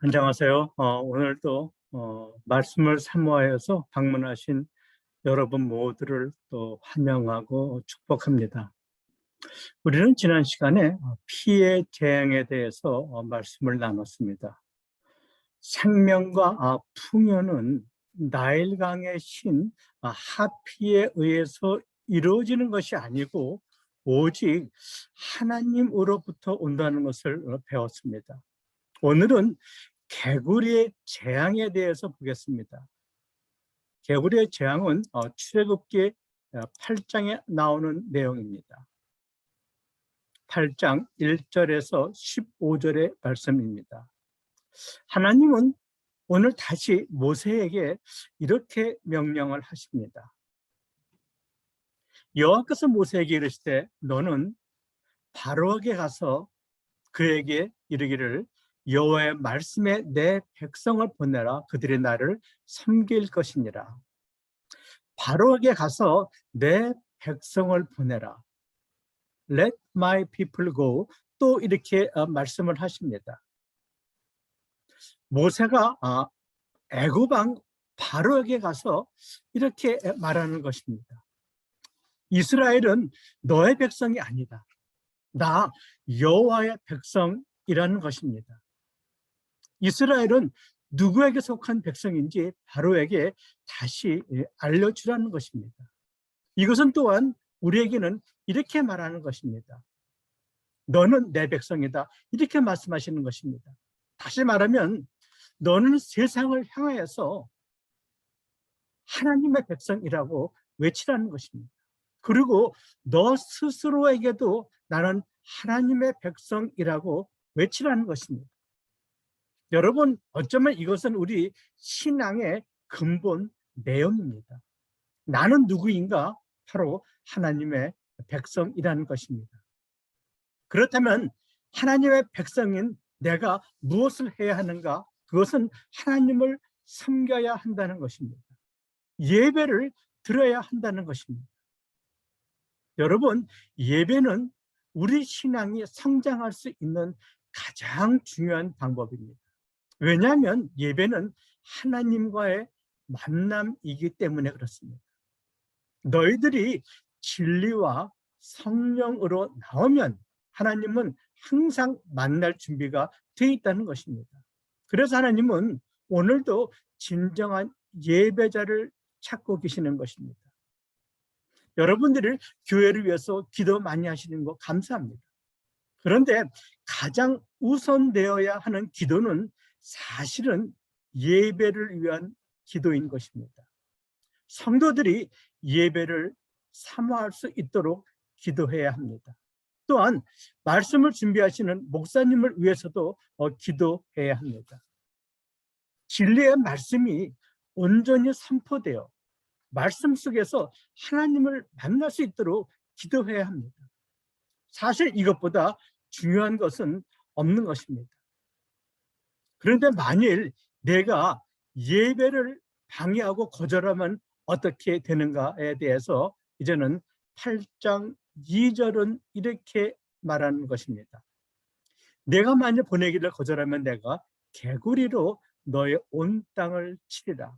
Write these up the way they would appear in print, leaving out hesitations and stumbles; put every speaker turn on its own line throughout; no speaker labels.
안녕하세요. 오늘도 말씀을 사모하여서 방문하신 여러분 모두를 또 환영하고 축복합니다. 우리는 지난 시간에 피해 재앙에 대해서 말씀을 나눴습니다. 생명과 풍요는 나일강의 신 하피에 의해서 이루어지는 것이 아니고 오직 하나님으로부터 온다는 것을 배웠습니다. 오늘은 개구리의 재앙에 대해서 보겠습니다. 개구리의 재앙은 출애굽기 8장에 나오는 내용입니다. 8장 1절에서 15절의 말씀입니다. 하나님은 오늘 다시 모세에게 이렇게 명령을 하십니다. 여호와께서 모세에게 이르시되 너는 바로에게 가서 그에게 이르기를 여호와의 말씀에 내 백성을 보내라. 그들이 나를 섬길 것이니라. 바로에게 가서 내 백성을 보내라. Let my people go. 또 이렇게 말씀을 하십니다. 모세가 애굽 왕 바로에게 가서 이렇게 말하는 것입니다. 이스라엘은 너의 백성이 아니다. 나 여호와의 백성이라는 것입니다. 이스라엘은 누구에게 속한 백성인지 바로에게 다시 알려주라는 것입니다. 이것은 또한 우리에게는 이렇게 말하는 것입니다. 너는 내 백성이다. 이렇게 말씀하시는 것입니다. 다시 말하면 너는 세상을 향하여서 하나님의 백성이라고 외치라는 것입니다. 그리고 너 스스로에게도 나는 하나님의 백성이라고 외치라는 것입니다. 여러분, 어쩌면 이것은 우리 신앙의 근본 내용입니다. 나는 누구인가? 바로 하나님의 백성이라는 것입니다. 그렇다면 하나님의 백성인 내가 무엇을 해야 하는가? 그것은 하나님을 섬겨야 한다는 것입니다. 예배를 드려야 한다는 것입니다. 여러분, 예배는 우리 신앙이 성장할 수 있는 가장 중요한 방법입니다. 왜냐하면 예배는 하나님과의 만남이기 때문에 그렇습니다. 너희들이 진리와 성령으로 나오면 하나님은 항상 만날 준비가 되어 있다는 것입니다. 그래서 하나님은 오늘도 진정한 예배자를 찾고 계시는 것입니다. 여러분들이 교회를 위해서 기도 많이 하시는 거 감사합니다. 그런데 가장 우선되어야 하는 기도는 사실은 예배를 위한 기도인 것입니다. 성도들이 예배를 사모할 수 있도록 기도해야 합니다. 또한 말씀을 준비하시는 목사님을 위해서도 기도해야 합니다. 진리의 말씀이 온전히 선포되어 말씀 속에서 하나님을 만날 수 있도록 기도해야 합니다. 사실 이것보다 중요한 것은 없는 것입니다. 그런데 만일 내가 예배를 방해하고 거절하면 어떻게 되는가에 대해서 이제는 8장 2절은 이렇게 말하는 것입니다. 내가 만일 보내기를 거절하면 내가 개구리로 너의 온 땅을 치리라.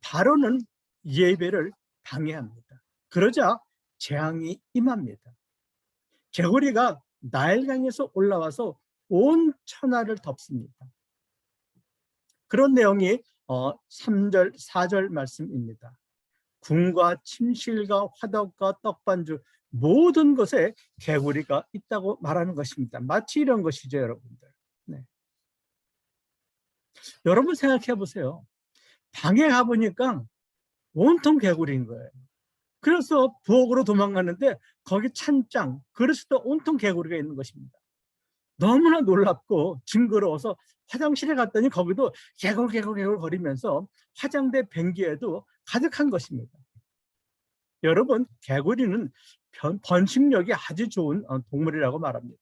바로는 예배를 방해합니다. 그러자 재앙이 임합니다. 개구리가 나일강에서 올라와서 온 천하를 덮습니다. 그런 내용이 3절, 4절 말씀입니다. 궁과 침실과 화덕과 떡반주 모든 것에 개구리가 있다고 말하는 것입니다. 마치 이런 것이죠, 여러분들. 네. 여러분 생각해 보세요. 방에 가보니까 온통 개구리인 거예요. 그래서 부엌으로 도망갔는데 거기 찬장, 그릇에도 온통 개구리가 있는 것입니다. 너무나 놀랍고 징그러워서 화장실에 갔더니 거기도 개굴 거리면서 화장대 변기에도 가득한 것입니다. 여러분, 개구리는 번식력이 아주 좋은 동물이라고 말합니다.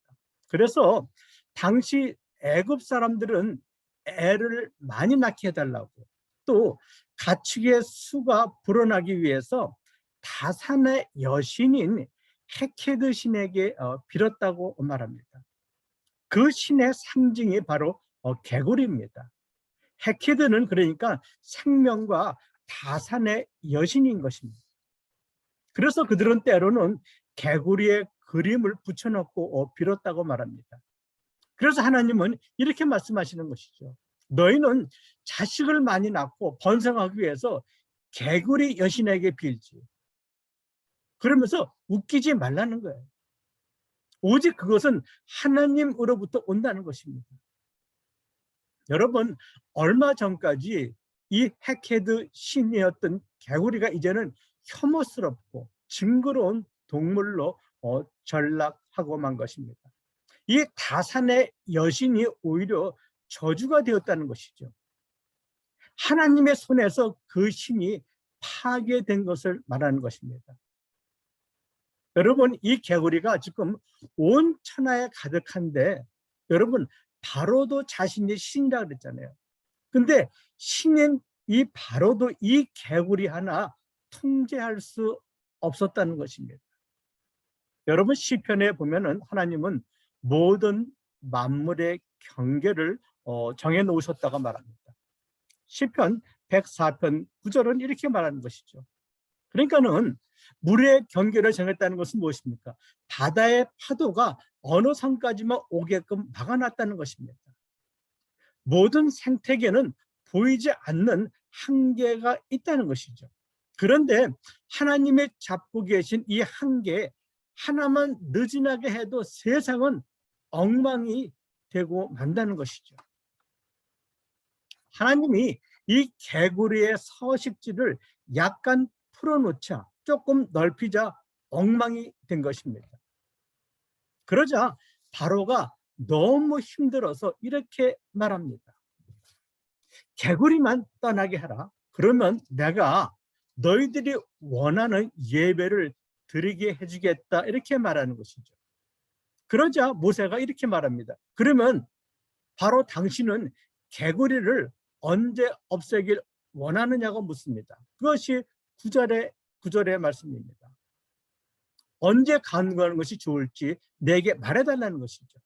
그래서 당시 애굽 사람들은 애를 많이 낳게 해달라고, 또 가축의 수가 불어나기 위해서 다산의 여신인 헤케드 신에게 빌었다고 말합니다. 그 신의 상징이 바로 개구리입니다. 헤키드는 그러니까 생명과 다산의 여신인 것입니다. 그래서 그들은 때로는 개구리의 그림을 붙여놓고 빌었다고 말합니다. 그래서 하나님은 이렇게 말씀하시는 것이죠. 너희는 자식을 많이 낳고 번성하기 위해서 개구리 여신에게 빌지. 그러면서 웃기지 말라는 거예요. 오직 그것은 하나님으로부터 온다는 것입니다. 여러분, 얼마 전까지 이 헤케드 신이었던 개구리가 이제는 혐오스럽고 징그러운 동물로 전락하고 만 것입니다. 이 다산의 여신이 오히려 저주가 되었다는 것이죠. 하나님의 손에서 그 신이 파괴된 것을 말하는 것입니다. 여러분, 이 개구리가 지금 온 천하에 가득한데, 여러분, 바로도 자신이 신이라고 그랬잖아요. 근데 신인 이 바로도 이 개구리 하나 통제할 수 없었다는 것입니다. 여러분, 시편에 보면은 하나님은 모든 만물의 경계를 정해 놓으셨다고 말합니다. 시편 104편 9절은 이렇게 말하는 것이죠. 그러니까는 물의 경계를 정했다는 것은 무엇입니까? 바다의 파도가 어느 선까지만 오게끔 막아놨다는 것입니다. 모든 생태계는 보이지 않는 한계가 있다는 것이죠. 그런데 하나님이 잡고 계신 이 한계 하나만 느지나게 해도 세상은 엉망이 되고 만다는 것이죠. 하나님이 이 개구리의 서식지를 약간 풀어놓자, 조금 넓히자 엉망이 된 것입니다. 그러자 바로가 너무 힘들어서 이렇게 말합니다. 개구리만 떠나게 하라. 그러면 내가 너희들이 원하는 예배를 드리게 해주겠다. 이렇게 말하는 것이죠. 그러자 모세가 이렇게 말합니다. 그러면 바로 당신은 개구리를 언제 없애길 원하느냐고 묻습니다. 그것이 9절의 말씀입니다. 언제 간구하는 것이 좋을지 내게 말해달라는 것이죠.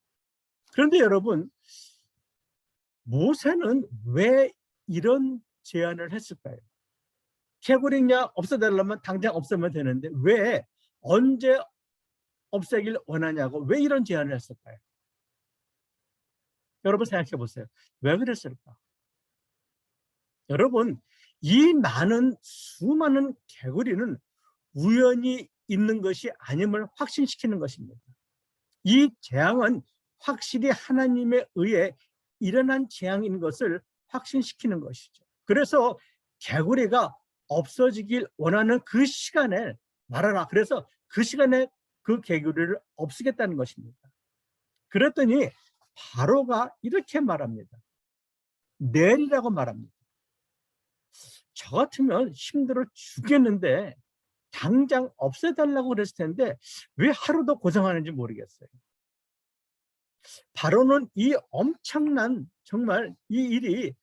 그런데 여러분, 모세는 왜 이런 제안을 했을까요? 개구리냐 없애달라면 당장 없애면 되는데 왜 언제 없애길 원하냐고 왜 이런 제안을 했을까요? 여러분 생각해 보세요. 왜 그랬을까? 여러분, 이 많은 수많은 개구리는 우연히 있는 것이 아님을 확신시키는 것입니다. 이 재앙은 확실히 하나님에 의해 일어난 재앙인 것을 확신시키는 것이죠. 그래서 개구리가 없어지길 원하는 그 시간에 말하라. 그래서 그 시간에 그 개구리를 없애겠다는 것입니다. 그랬더니 바로가 이렇게 말합니다. 내리라고 말합니다. 저 같으면 힘들어 죽겠는데 당장 없애달라고 그랬을 텐데 왜 하루도 고생하는지 모르겠어요. 바로는 이 엄청난 정말 이 일이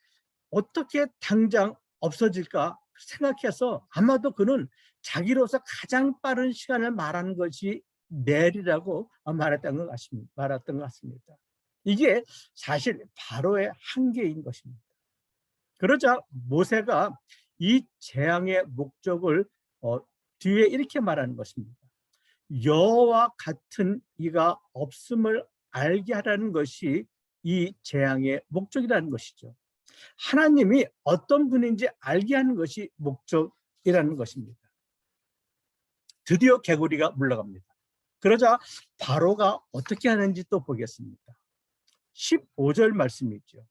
어떻게 당장 없어질까 생각해서 아마도 그는 자기로서 가장 빠른 시간을 말하는 것이 내리라고 말했던 것 같습니다. 이게 사실 바로의 한계인 것입니다. 그러자 모세가 이 재앙의 목적을 뒤에 이렇게 말하는 것입니다. 여호와 같은 이가 없음을 알게 하라는 것이 이 재앙의 목적이라는 것이죠. 하나님이 어떤 분인지 알게 하는 것이 목적이라는 것입니다. 드디어 개구리가 물러갑니다. 그러자 바로가 어떻게 하는지 또 보겠습니다. 15절 말씀이죠.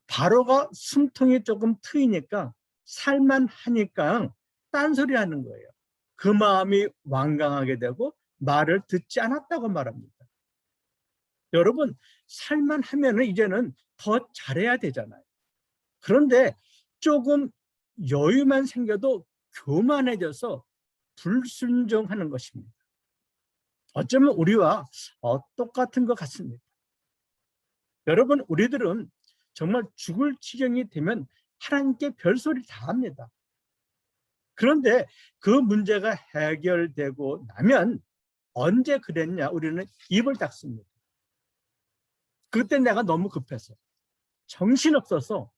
바로가 숨통이 조금 트이니까 살만하니까 딴소리 하는 거예요. 그 마음이 완강하게 되고 말을 듣지 않았다고 말합니다. 여러분, 살만하면 이제는 더 잘해야 되잖아요. 그런데 조금 여유만 생겨도 교만해져서 불순종하는 것입니다. 어쩌면 우리와 똑같은 것 같습니다. 여러분, 우리들은 정말 죽을 지경이 되면 하나님께 별소리 다 합니다. 그런데 그 문제가 해결되고 나면 언제 그랬냐 우리는 입을 닫습니다. 그때 내가 너무 급해서, 정신없어서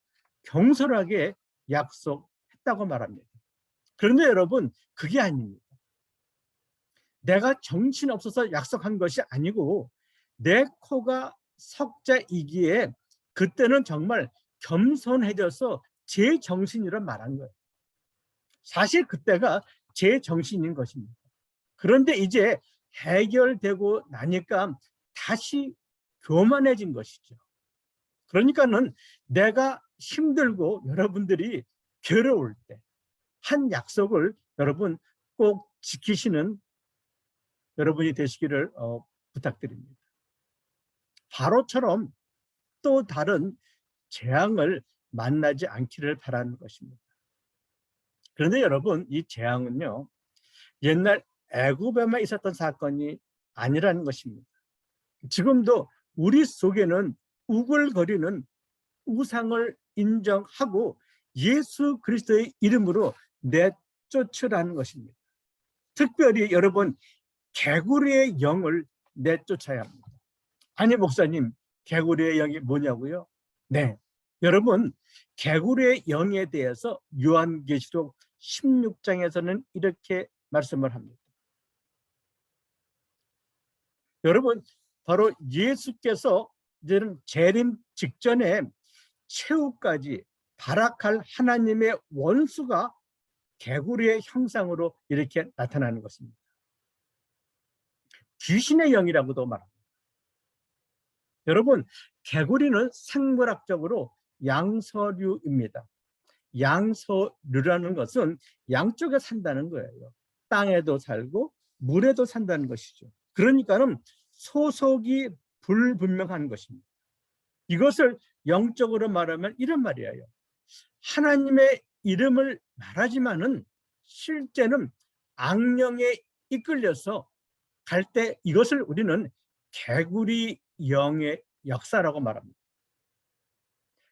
경솔하게 약속했다고 말합니다. 그런데 여러분, 그게 아닙니다. 내가 정신없어서 약속한 것이 아니고 내 코가 석자이기에 그때는 정말 겸손해져서 제 정신이라 말한 거예요. 사실 그때가 제 정신인 것입니다. 그런데 이제 해결되고 나니까 다시 교만해진 것이죠. 그러니까는 내가 힘들고 여러분들이 괴로울 때 한 약속을 여러분 꼭 지키시는 여러분이 되시기를 부탁드립니다. 바로처럼 또 다른 재앙을 만나지 않기를 바라는 것입니다. 그런데 여러분, 이 재앙은요, 옛날 애굽에만 있었던 사건이 아니라는 것입니다. 지금도 우리 속에는 우글거리는 우상을 인정하고 예수 그리스도의 이름으로 내쫓으라는 것입니다. 특별히 여러분, 개구리의 영을 내쫓아야 합니다. 아니 목사님, 개구리의 영이 뭐냐고요? 네, 여러분, 개구리의 영에 대해서 요한계시록 16장에서는 이렇게 말씀을 합니다. 여러분, 바로 예수께서 이제는 재림 직전에 최후까지 발악할 하나님의 원수가 개구리의 형상으로 이렇게 나타나는 것입니다. 귀신의 영이라고도 말합니다. 여러분, 개구리는 생물학적으로 양서류입니다. 양서류라는 것은 양쪽에 산다는 거예요. 땅에도 살고 물에도 산다는 것이죠. 그러니까는 소속이 불분명한 것입니다. 이것을 영적으로 말하면 이런 말이에요. 하나님의 이름을 말하지만은 실제는 악령에 이끌려서 갈 때 이것을 우리는 개구리 영의 역사라고 말합니다.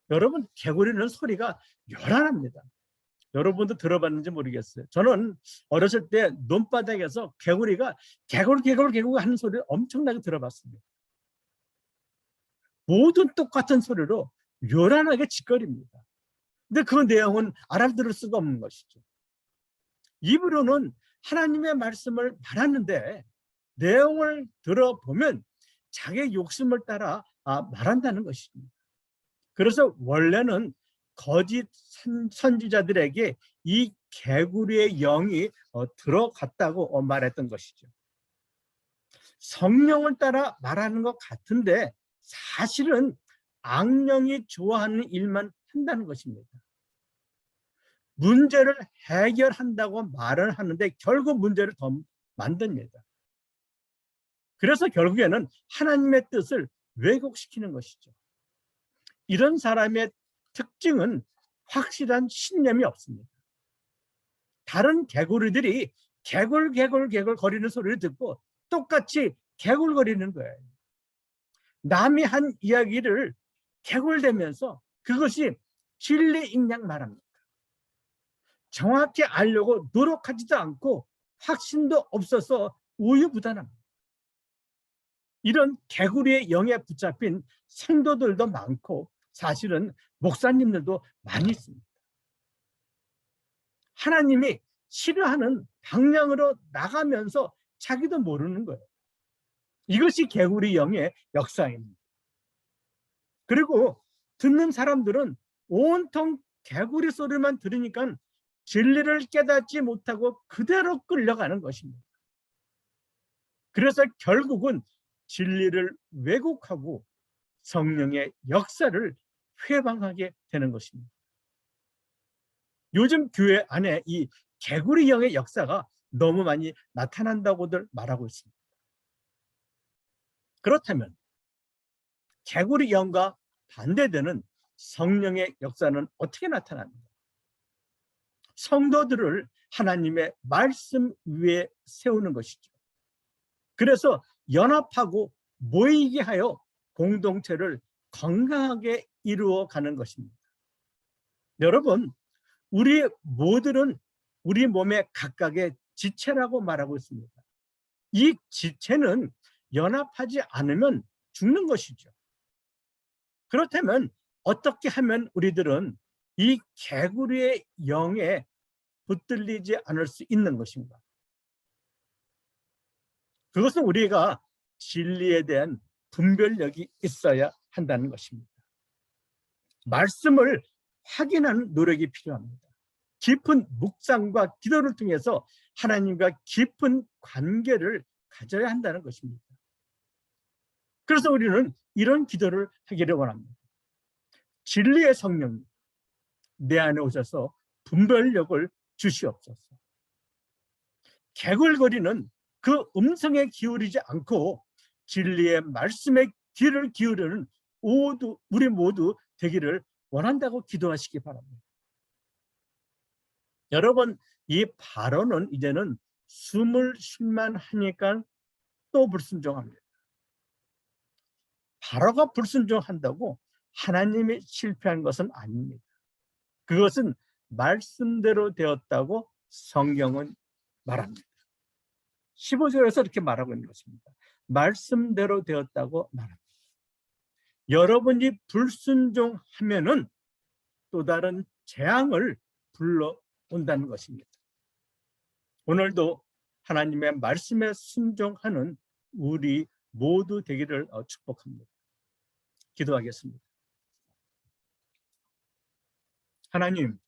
여러분, 개구리는 소리가 요란합니다. 여러분도 들어봤는지 모르겠어요. 저는 어렸을 때 논바닥에서 개구리가 개굴 하는 소리를 엄청나게 들어봤습니다. 모든 똑같은 소리로 요란하게 짓거립니다. 근데 그 내용은 알아들을 수가 없는 것이죠. 입으로는 하나님의 말씀을 말하는데 내용을 들어보면 자기의 욕심을 따라 말한다는 것입니다. 그래서 원래는 거짓 선지자들에게 이 개구리의 영이 들어갔다고 말했던 것이죠. 성령을 따라 말하는 것 같은데 사실은 악령이 좋아하는 일만 한다는 것입니다. 문제를 해결한다고 말을 하는데 결국 문제를 더 만듭니다. 그래서 결국에는 하나님의 뜻을 왜곡시키는 것이죠. 이런 사람의 특징은 확실한 신념이 없습니다. 다른 개구리들이 개굴 거리는 소리를 듣고 똑같이 개굴거리는 거예요. 남이 한 이야기를 개굴대면서 그것이 진리인 양 말합니다. 정확히 알려고 노력하지도 않고 확신도 없어서 우유부단합니다. 이런 개구리의 영에 붙잡힌 성도들도 많고 사실은 목사님들도 많이 있습니다. 하나님이 싫어하는 방향으로 나가면서 자기도 모르는 거예요. 이것이 개구리 영의 역사입니다. 그리고 듣는 사람들은 온통 개구리 소리만 들으니까 진리를 깨닫지 못하고 그대로 끌려가는 것입니다. 그래서 결국은 진리를 왜곡하고 성령의 역사를 회방하게 되는 것입니다. 요즘 교회 안에 이 개구리 영의 역사가 너무 많이 나타난다고들 말하고 있습니다. 그렇다면 개구리 영과 반대되는 성령의 역사는 어떻게 나타납니까? 성도들을 하나님의 말씀 위에 세우는 것이죠. 그래서 연합하고 모이게 하여 공동체를 건강하게 이루어가는 것입니다. 여러분, 우리 모두는 우리 몸의 각각의 지체라고 말하고 있습니다. 이 지체는 연합하지 않으면 죽는 것이죠. 그렇다면 어떻게 하면 우리들은 이 개구리의 영에 붙들리지 않을 수 있는 것인가? 그것은 우리가 진리에 대한 분별력이 있어야 한다는 것입니다. 말씀을 확인하는 노력이 필요합니다. 깊은 묵상과 기도를 통해서 하나님과 깊은 관계를 가져야 한다는 것입니다. 그래서 우리는 이런 기도를 하기를 원합니다. 진리의 성령, 내 안에 오셔서 분별력을 주시옵소서. 개굴거리는 그 음성에 기울이지 않고 진리의 말씀에 귀를 기울이는 우리 모두 되기를 원한다고 기도하시기 바랍니다. 여러분, 이 발언은 이제는 숨을 쉴만 하니까 또 불순종합니다. 바로가 불순종한다고 하나님이 실패한 것은 아닙니다. 그것은 말씀대로 되었다고 성경은 말합니다. 15절에서 이렇게 말하고 있는 것입니다. 말씀대로 되었다고 말합니다. 여러분이 불순종하면은 또 다른 재앙을 불러온다는 것입니다. 오늘도 하나님의 말씀에 순종하는 우리 모두 되기를 축복합니다. 기도하겠습니다. 하나님,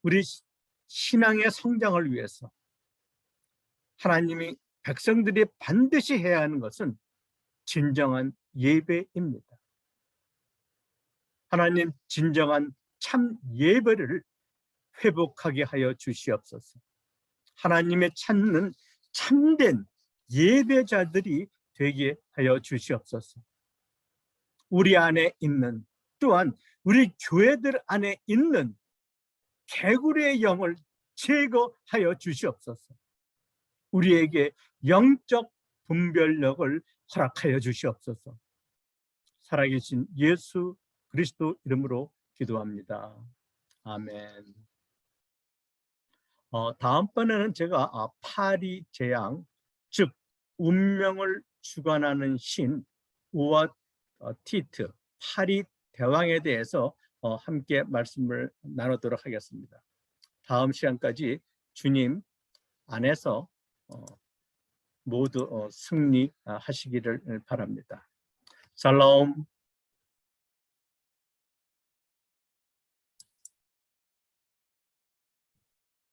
우리 신앙의 성장을 위해서 하나님이 백성들이 반드시 해야 하는 것은 진정한 예배입니다. 하나님, 진정한 참 예배를 회복하게 하여 주시옵소서. 하나님의 찾는 참된 예배자들이 되게 하여 주시옵소서. 우리 안에 있는, 또한 우리 교회들 안에 있는 개구리의 영을 제거하여 주시옵소서. 우리에게 영적 분별력을 허락하여 주시옵소서. 살아계신 예수 그리스도 이름으로 기도합니다. 아멘. 다음번에는 제가 파리 재앙, 즉 운명을 주관하는 신 우와 티트, 파리 대왕에 대해서 함께 말씀을 나누도록 하겠습니다. 다음 시간까지 주님 안에서 모두 승리하시기를 바랍니다. 샬롬.